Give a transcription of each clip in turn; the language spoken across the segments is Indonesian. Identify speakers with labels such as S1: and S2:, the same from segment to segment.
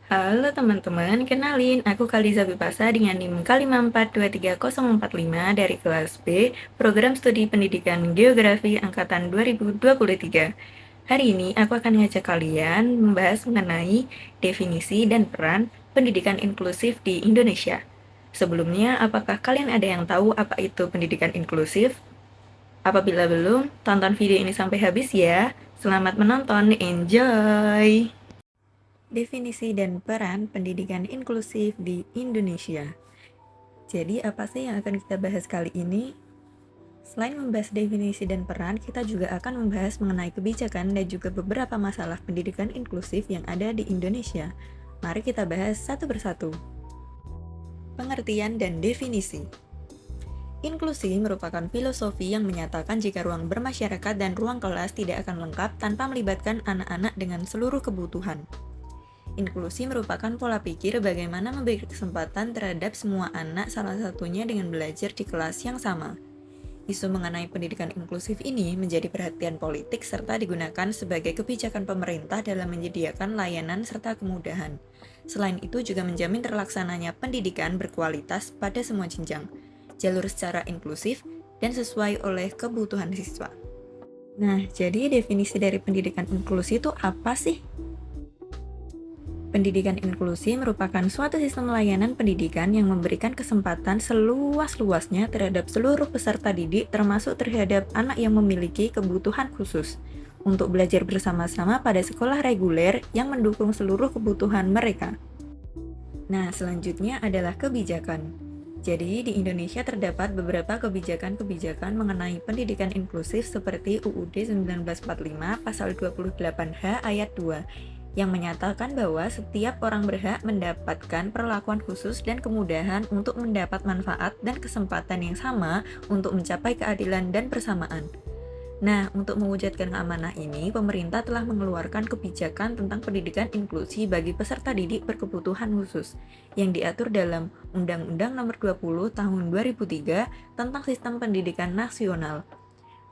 S1: Halo teman-teman, kenalin aku Kaliza Bipasa dengan NIM K54234045 dari kelas B, Program Studi Pendidikan Geografi Angkatan 2023. Hari ini aku akan ngajak kalian membahas mengenai definisi dan peran pendidikan inklusif di Indonesia. Sebelumnya, apakah kalian ada yang tahu apa itu pendidikan inklusif? Apabila belum, tonton video ini sampai habis ya. Selamat menonton, enjoy! Definisi dan peran pendidikan inklusif di Indonesia. Jadi, apa sih yang akan kita bahas kali ini? Selain membahas definisi dan peran, kita juga akan membahas mengenai kebijakan dan juga beberapa masalah pendidikan inklusif yang ada di Indonesia. Mari kita bahas satu persatu. Pengertian dan definisi. Inklusi merupakan filosofi yang menyatakan jika ruang bermasyarakat dan ruang kelas tidak akan lengkap tanpa melibatkan anak-anak dengan seluruh kebutuhan. Inklusi merupakan pola pikir bagaimana memberi kesempatan terhadap semua anak, salah satunya dengan belajar di kelas yang sama. Isu mengenai pendidikan inklusif ini menjadi perhatian politik serta digunakan sebagai kebijakan pemerintah dalam menyediakan layanan serta kemudahan. Selain itu juga menjamin terlaksananya pendidikan berkualitas pada semua jenjang, jalur secara inklusif, dan sesuai oleh kebutuhan siswa. Nah, jadi definisi dari pendidikan inklusi itu apa sih? Pendidikan inklusi merupakan suatu sistem layanan pendidikan yang memberikan kesempatan seluas-luasnya terhadap seluruh peserta didik, termasuk terhadap anak yang memiliki kebutuhan khusus, untuk belajar bersama-sama pada sekolah reguler yang mendukung seluruh kebutuhan mereka. Nah, selanjutnya adalah kebijakan. Jadi, di Indonesia terdapat beberapa kebijakan-kebijakan mengenai pendidikan inklusif seperti UUD 1945 Pasal 28H Ayat 2 yang menyatakan bahwa setiap orang berhak mendapatkan perlakuan khusus dan kemudahan untuk mendapat manfaat dan kesempatan yang sama untuk mencapai keadilan dan persamaan. Nah, untuk mewujudkan amanah ini, pemerintah telah mengeluarkan kebijakan tentang pendidikan inklusi bagi peserta didik berkebutuhan khusus yang diatur dalam Undang-Undang Nomor 20 Tahun 2003 tentang Sistem Pendidikan Nasional.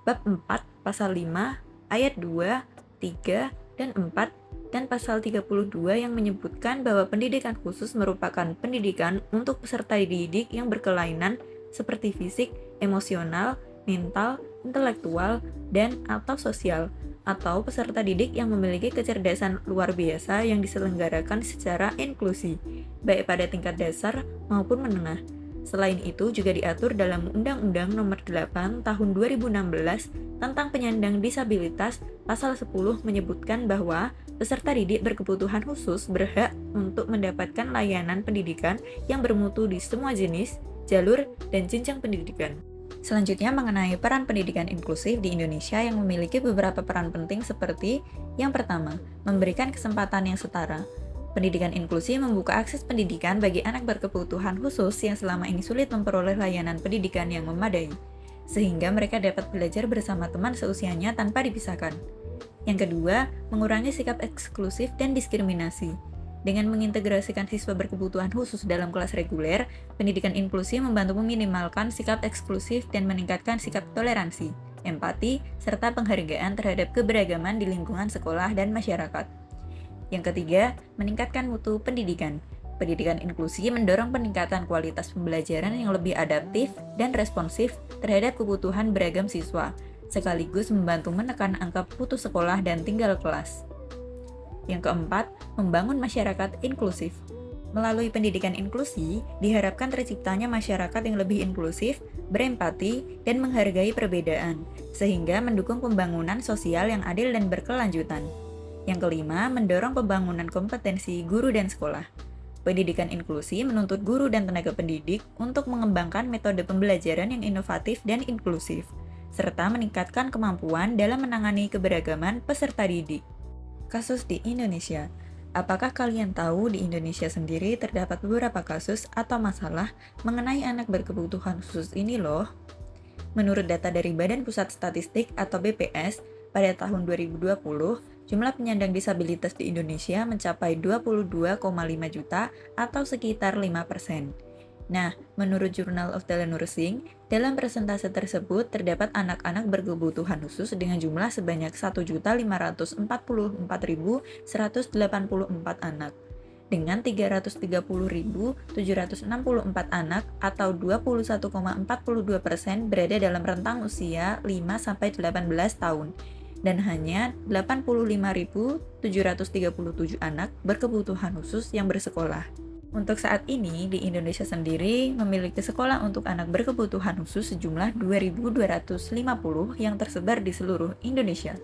S1: Bab 4, Pasal 5, Ayat 2, 3, dan 4, dan Pasal 32 yang menyebutkan bahwa pendidikan khusus merupakan pendidikan untuk peserta didik yang berkelainan seperti fisik, emosional, mental, intelektual, dan atau sosial, atau peserta didik yang memiliki kecerdasan luar biasa yang diselenggarakan secara inklusi, baik pada tingkat dasar maupun menengah. Selain itu juga diatur dalam Undang-Undang Nomor 8 Tahun 2016 tentang penyandang disabilitas. Pasal 10 menyebutkan bahwa peserta didik berkebutuhan khusus berhak untuk mendapatkan layanan pendidikan yang bermutu di semua jenis, jalur, dan jenjang pendidikan. Selanjutnya mengenai peran pendidikan inklusif di Indonesia yang memiliki beberapa peran penting seperti yang pertama, memberikan kesempatan yang setara. Pendidikan inklusi membuka akses pendidikan bagi anak berkebutuhan khusus yang selama ini sulit memperoleh layanan pendidikan yang memadai, sehingga mereka dapat belajar bersama teman seusianya tanpa dipisahkan. Yang kedua, mengurangi sikap eksklusif dan diskriminasi. Dengan mengintegrasikan siswa berkebutuhan khusus dalam kelas reguler, pendidikan inklusi membantu meminimalkan sikap eksklusif dan meningkatkan sikap toleransi, empati, serta penghargaan terhadap keberagaman di lingkungan sekolah dan masyarakat. Yang ketiga, meningkatkan mutu pendidikan. Pendidikan inklusi mendorong peningkatan kualitas pembelajaran yang lebih adaptif dan responsif terhadap kebutuhan beragam siswa, sekaligus membantu menekan angka putus sekolah dan tinggal kelas. Yang keempat, membangun masyarakat inklusif. Melalui pendidikan inklusi, diharapkan terciptanya masyarakat yang lebih inklusif, berempati, dan menghargai perbedaan, sehingga mendukung pembangunan sosial yang adil dan berkelanjutan. Yang kelima, mendorong pembangunan kompetensi guru dan sekolah. Pendidikan inklusi menuntut guru dan tenaga pendidik untuk mengembangkan metode pembelajaran yang inovatif dan inklusif, serta meningkatkan kemampuan dalam menangani keberagaman peserta didik. Kasus di Indonesia. Apakah kalian tahu di Indonesia sendiri terdapat beberapa kasus atau masalah mengenai anak berkebutuhan khusus ini loh? Menurut data dari Badan Pusat Statistik atau BPS, pada tahun 2020, jumlah penyandang disabilitas di Indonesia mencapai 22,5 juta atau sekitar 5%. Nah, menurut Journal of the Nursing, dalam persentase tersebut terdapat anak-anak berkebutuhan khusus dengan jumlah sebanyak 1.544.184 anak. dengan 330.764 anak atau 21,42% berada dalam rentang usia 5-18 tahun dan hanya 85.737 anak berkebutuhan khusus yang bersekolah. Untuk saat ini, di Indonesia sendiri memiliki sekolah untuk anak berkebutuhan khusus sejumlah 2.250 yang tersebar di seluruh Indonesia.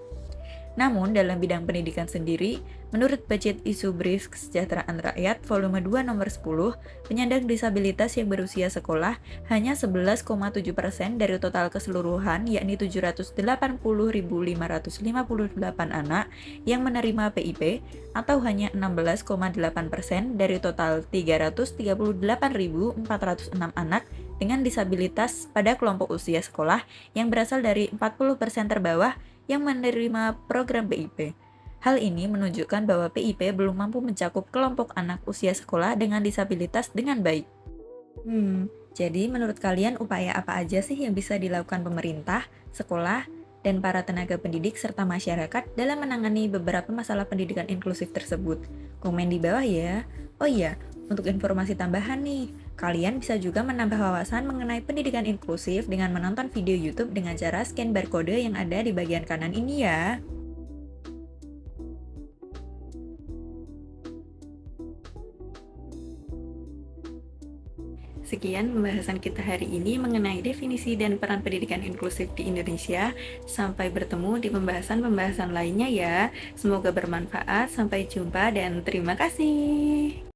S1: Namun, dalam bidang pendidikan sendiri, menurut Budget Isu Brief Kesejahteraan Rakyat Volume 2 Nomor 10, penyandang disabilitas yang berusia sekolah hanya 11,7% dari total keseluruhan, yakni 780.558 anak yang menerima PIP, atau hanya 16,8% dari total 338.406 anak dengan disabilitas pada kelompok usia sekolah yang berasal dari 40% terbawah yang menerima program PIP. Hal ini menunjukkan bahwa PIP belum mampu mencakup kelompok anak usia sekolah dengan disabilitas dengan baik. Jadi menurut kalian upaya apa aja sih yang bisa dilakukan pemerintah, sekolah, dan para tenaga pendidik serta masyarakat dalam menangani beberapa masalah pendidikan inklusif tersebut? Komen di bawah ya. Oh iya, untuk informasi tambahan nih, kalian bisa juga menambah wawasan mengenai pendidikan inklusif dengan menonton video YouTube dengan cara scan barcode yang ada di bagian kanan ini ya. Sekian pembahasan kita hari ini mengenai definisi dan peran pendidikan inklusif di Indonesia. Sampai bertemu di pembahasan-pembahasan lainnya ya. Semoga bermanfaat. Sampai jumpa dan terima kasih.